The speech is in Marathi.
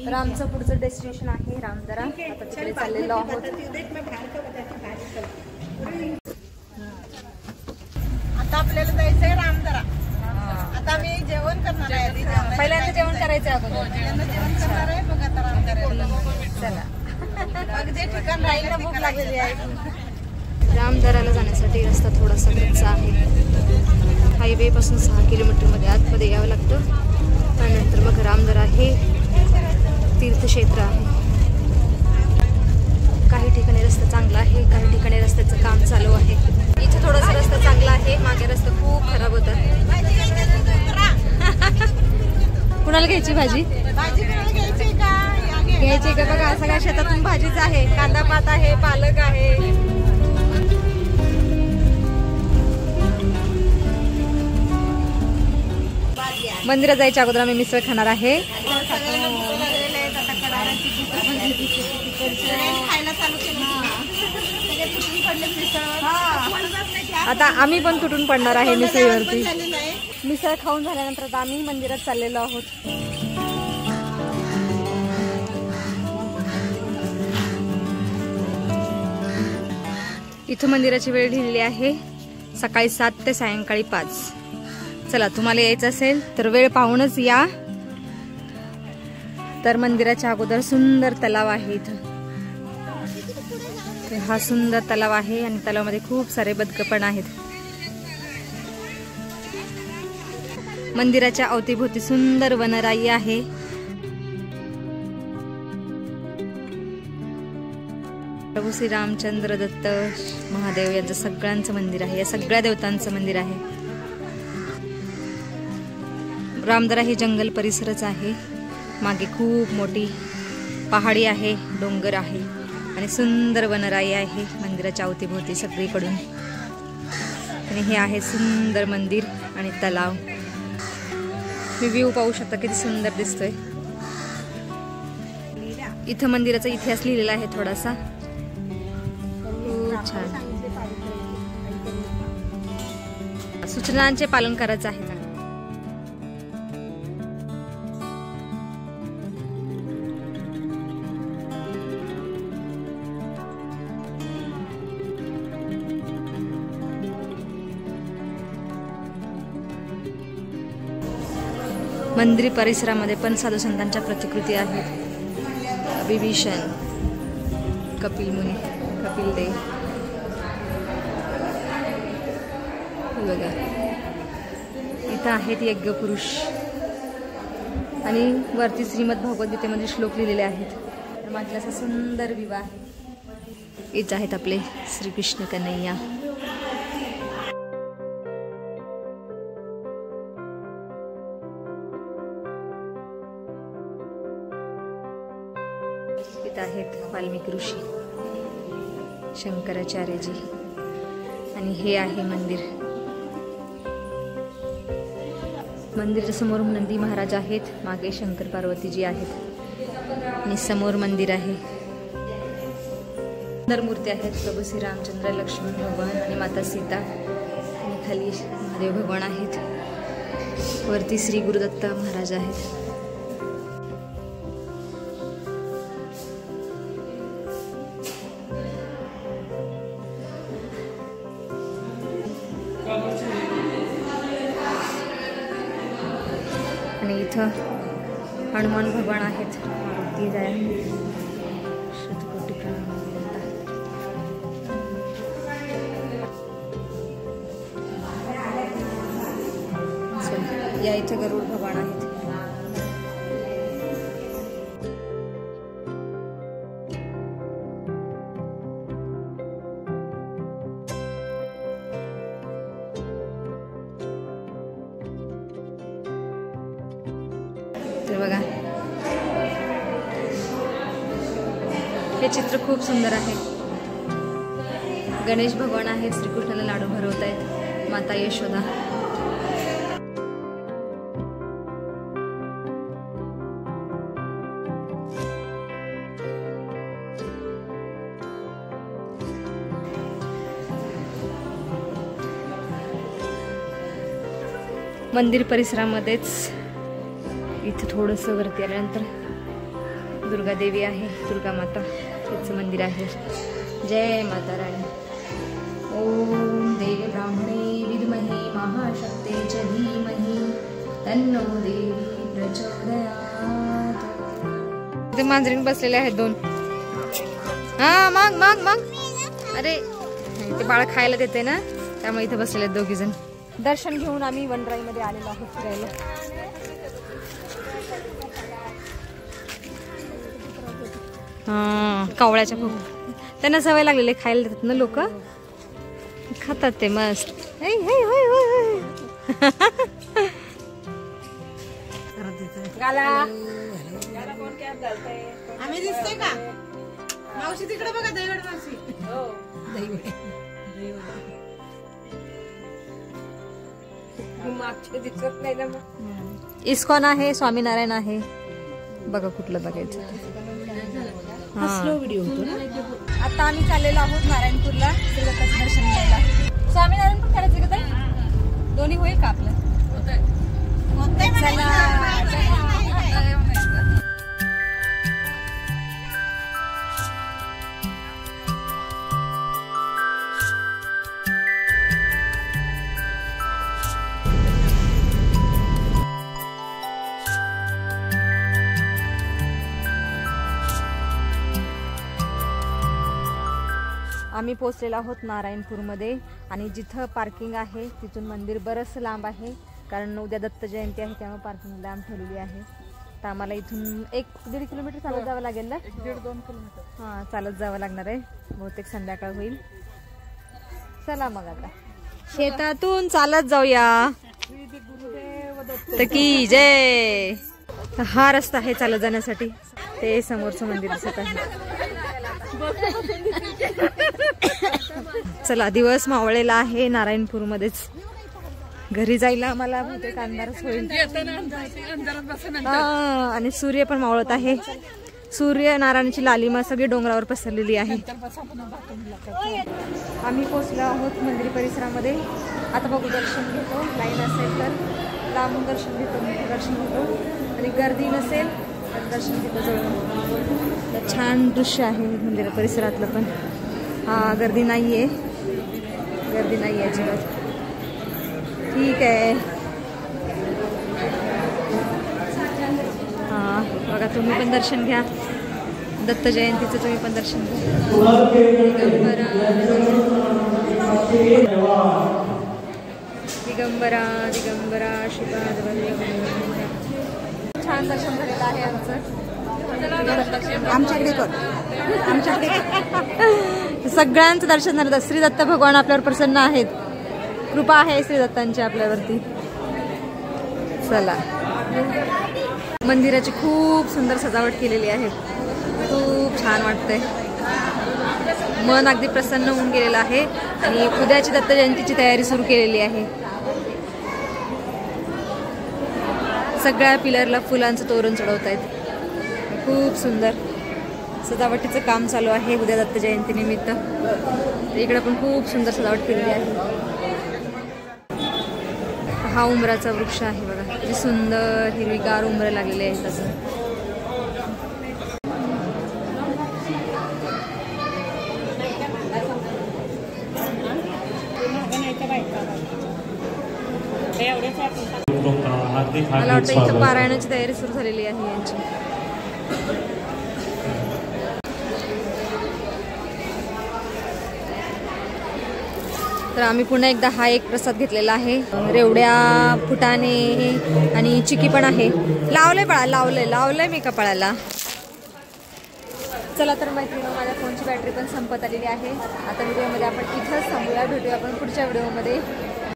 तर आमचं पुढचं डेस्टिनेशन आहे रामदरा. आता तिकडे चाललेलो आहोत. आता आपल्याला जायचंय रामदरा. आता मी जेवण करणार आहे. पहिल्यांदा जेवण करायचं अगोदर. जेवण करणार आहे. बघ आता रामदरा. चला मग जे ठिकाण राहिलं भूक लागलेली आहे. रामदराला जाण्यासाठी रस्ता थोडासा कच्चा आहे. हायवे पासून 6 किलोमीटरमध्ये आतमध्ये यावं लागतं. त्यानंतर मग रामदरा हे तीर्थक्षेत्र आहे. काही ठिकाणी रस्ता चांगला आहे, काही ठिकाणी रस्त्याचं काम चालू आहे. इथे थोडासा रस्ता चांगला आहे, मागे रस्ता खूप खराब होता. कुणाला घ्यायची भाजी? घ्यायची का? बघा सगळ्या शेतातून भाजीच आहे. कांदा पात आहे, पालक आहे. मंदिरात जायच्या अगोदर आम्ही मिसळ खाणार आहे. आता आम्ही पण तुटून पडणार आहे मिसळीवरती. मिसळ खाऊन झाल्यानंतर आता आम्ही मंदिरात चाललेलो आहोत. इथं मंदिराची वेळ लिहिलेली आहे सकाळी 7 ते सायंकाळी 5. चला तुम्हाला यायचं असेल तर वेळ पाहूनच या. तर मंदिराच्या अगोदर सुंदर तलाव आहे. इथं हा सुंदर तलाव आहे आणि तलावामध्ये खूप सारे बदकं पण आहेत. मंदिराच्या अवतीभोवती सुंदर वनराई आहे. प्रभू श्री रामचंद्र दत्त महादेव यांचं सगळ्यांचं मंदिर आहे. या सगळ्या देवतांचं मंदिर आहे. रामदरा हे जंगल परिसरच आहे. मागे खूप मोठी पहाडी आहे, डोंगर आहे आणि सुंदर वनराई आहे मंदिराच्या अवतीभोवती सगळीकडून. आणि हे आहे सुंदर मंदिर आणि तलाव. मी व्ह्यू पाहू शकता किती सुंदर दिसतोय. इथं मंदिराचा इतिहास लिहिलेला आहे थोडासा. खूप छान. सूचनांचे पालन करायचं आहे. मंदिर परिसरामध्ये पण साधू संतांच्या प्रतिकृती आहेत. विभीषण, कपिल मुनी, कपिल देव बघा. इथं आहेत यज्ञ पुरुष आणि वरती श्रीमद भगवद्गीतेमध्ये श्लोक लिहिलेले आहेत. माझ्या असा सुंदर विवाह. इथं आहेत आपले श्रीकृष्ण कन्हैया. इथं आहेत वाल्मिकी ऋषी, शंकराचार्यजी आणि हे आहे मंदिर. मंदिराच्या समोर नंदी महाराज आहेत, मागे शंकर पार्वतीजी आहेत आणि समोर मंदिर आहे. सुंदर मूर्ती आहेत. प्रभू श्री रामचंद्र, लक्ष्मण भगवान आणि माता सीता आणि खाली महादेव भगवान आहेत. वरती श्री गुरुदत्त महाराज आहेत. आणि इथं हनुमान भगवान आहेत. मारुती जय शतकोटी प्रणाम. या इथं गरुड भगवान आहेत. तर बघा हे चित्र खूप सुंदर आहे. गणेश भगवान आहेत, श्रीकृष्णाला लाडू भरवत आहेत, माता यशोदा. मंदिर परिसरामध्येच इथे थोडंसं वरती आल्यानंतर दुर्गा देवी आहे, दुर्गा माता तिचं मंदिर आहे. जय माता राणी. ओम देवी ब्राह्मणे विद्महे महाशक्ते धीमहि तन्नो देवी प्रचोदयात्. ते मांजरीन बसलेले आहेत 2. हा मग मग मग अरे ते बाळ खायला देते ना, त्यामुळे इथे बसलेले आहेत 2 जण. दर्शन घेऊन आम्ही वनराई मध्ये आलेलो आहोत फिरायला. हा कावळ्याच्या खूप त्यांना सवय लागलेली खायला देतात ना लोक, खातात ते मस्त. आम्ही दिसतोय का मावशी? तिकडे बघा दैवड मावशी. दिसत नाही ना. इस्कॉन आहे, स्वामीनारायण आहे. बघा कुठलं बघायचं. व्हिडिओ होतो ना. आता आम्ही चाललेलो आहोत नारायणपूरला श्रीदत्ताचं दर्शन घ्यायला. स्वामीनारायण पण करायचं का ताई? दोन्ही होईल का आपलं? आम्ही पोहोचलेलो आहोत नारायणपूरमध्ये आणि जिथं पार्किंग आहे तिथून मंदिर बरंच लांब आहे, कारण उद्या दत्त जयंती आहे त्यामुळे पार्किंग लांब ठेवलेली आहे. तर आम्हाला इथून 1-1.5 किलोमीटर चालत जावं लागेल ना. 1.5-2 किलोमीटर हां चालत जावं लागणार आहे. बहुतेक संध्याकाळ होईल. चला मग आता शेतातून चालत जाऊया. की जय. हा रस्ता आहे चालत जाण्यासाठी. ते समोरचं मंदिर दिसत आहे. चला दिवस मावळलेला आहे नारायणपूर मध्येच. घरी जायला आम्हाला बहुतेक अंधारच होईल. आणि सूर्य पण मावळत आहे. सूर्य नारायणाची लालिमा सगळी डोंगरावर पसरलेली आहे. आम्ही पोहोचलो आहोत मंदिर परिसरामध्ये. आता बघू दर्शन घेतो. लाईन असेल तर लांबून दर्शन घेतो, दर्शन घेतो आणि गर्दी नसेल तर दर्शन घेतो जवळ. छान दृश्य आहे मंदिर परिसरातलं पण. हा गर्दी नाहीये, गर्दी नाहीये अजिबात. ठीक आहे. हा बघा तुम्ही पण दर्शन घ्या. दत्त जयंतीचं तुम्ही पण दर्शन घ्या. दिगंबरा दिगंबरा श्रीपाद वल्लभ. छान दर्शन झालेलं आहे आमचं. आमच्याकडे कर, आमच्याकडे सगळ्यांचं दर्शन झालं. श्री दत्त भगवान आपल्यावर प्रसन्न आहेत. कृपा आहे श्री दत्तांची आपल्यावरती. चला मंदिराची खूप सुंदर सजावट केलेली आहे. खूप छान वाटतंय. मन अगदी प्रसन्न होऊन गेलेलं आहे आणि उद्याची दत्त जयंतीची तयारी सुरू केलेली आहे. सगळ्या पिलरला फुलांचं तोरण चढवत आहेत. खूप सुंदर सजावटीचं काम चालू आहे उद्या दत्त जयंती निमित्त. इकडे पण खूप सुंदर सजावट केलेली आहे. हा उंबराचा वृक्ष आहे बघा, किती सुंदर हिरवीगार उंबर लागलेले आहेत. असं मला वाटतं इथं पारायणाची तयारी सुरू झालेली आहे यांची. तर आम्ही पुन्हा एकदा हा एक प्रसाद घेतलेला आहे. रेवड्या, फुटाणे आणि चिकी पण आहे. लावलंय बाळा, लावलंय मी कपाळाला. चला तर मैत्रिणी, माझ्या फोनची बॅटरी पण संपत आलेली आहे. आता व्हिडिओमध्ये आपण इथंच थांबूया. भेटूया आपण पुढच्या व्हिडिओमध्ये.